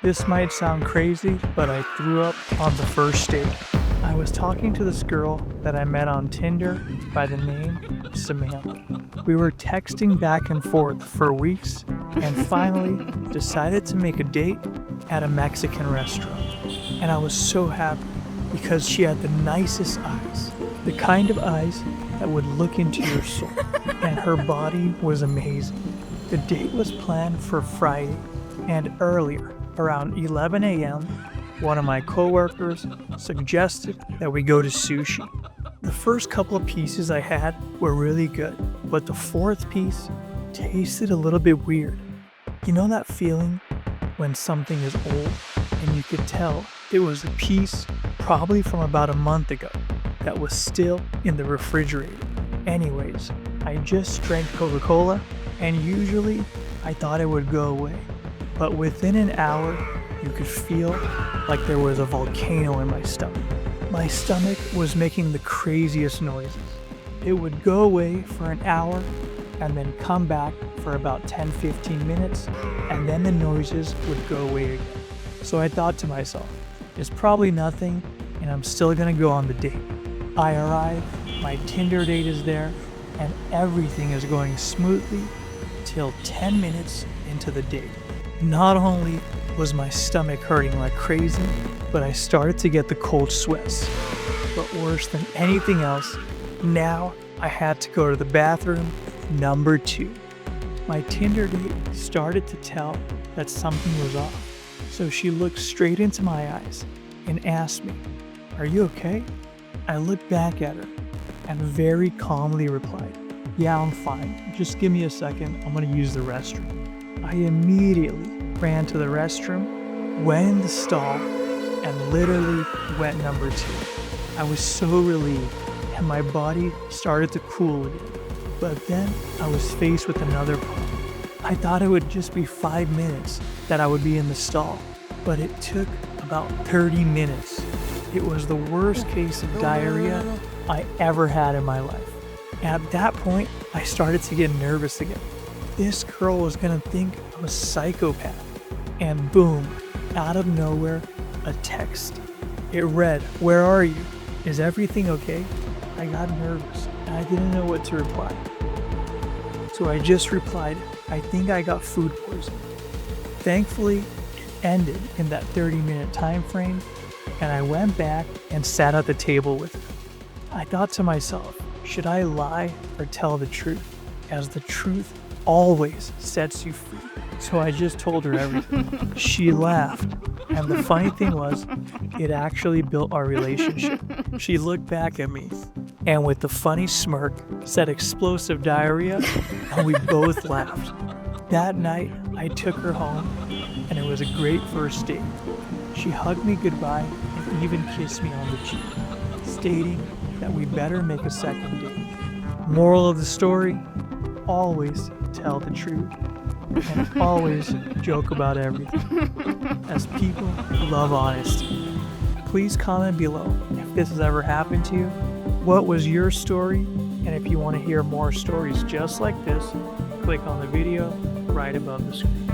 This might sound crazy, but I threw up on the first date. I was talking to this girl that I met on Tinder by the name Samantha. We were texting back and forth for weeks and finally decided to make a date at a Mexican restaurant. And I was so happy because she had the nicest eyes, the kind of eyes that would look into your soul, and her body was amazing. The date was planned for Friday, and earlier, around 11 a.m., one of my coworkers suggested that we go to sushi. The first couple of pieces I had were really good, but the fourth piece tasted a little bit weird. You know that feeling when something is old and you could tell it was a piece probably from about a month ago that was still in the refrigerator. Anyways, I just drank Coca-Cola and usually I thought it would go away. But within an hour, you could feel like there was a volcano in my stomach. My stomach was making the craziest noises. It would go away for an hour and then come back for about 10-15 minutes, and then the noises would go away again. So I thought to myself, it's probably nothing and I'm still gonna go on the date. I arrive, my Tinder date is there, and everything is going smoothly till 10 minutes into the date. Not only was my stomach hurting like crazy, but I started to get the cold sweats. But worse than anything else, now I had to go to the bathroom number 2. My Tinder date started to tell that something was off. So she looked straight into my eyes and asked me, "Are you okay?" I looked back at her and very calmly replied, "Yeah, I'm fine. Just give me a second. I'm gonna use the restroom." I immediately ran to the restroom, went in the stall, and literally went number 2. I was so relieved and my body started to cool again. But then I was faced with another problem. I thought it would just be 5 minutes that I would be in the stall, but it took about 30 minutes. It was the worst case of diarrhea I ever had in my life. At that point, I started to get nervous again. This girl was gonna think I'm a psychopath. And boom, out of nowhere, a text. It read, "Where are you? Is everything okay?" I got nervous and I didn't know what to reply. So I just replied, "I think I got food poisoning." Thankfully, it ended in that 30-minute time frame, and I went back and sat at the table with her. I thought to myself, should I lie or tell the truth? As the truth always sets you free. So I just told her everything. She laughed, and the funny thing was, it actually built our relationship. She looked back at me, and with a funny smirk, said explosive diarrhea, and we both laughed. That night, I took her home, and it was a great first date. She hugged me goodbye and even kissed me on the cheek, stating that we better make a second date. Moral of the story, always tell the truth and always joke about everything, as people love honesty. Please comment below if this has ever happened to you. What was your story? And if you want to hear more stories just like this, click on the video right above the screen.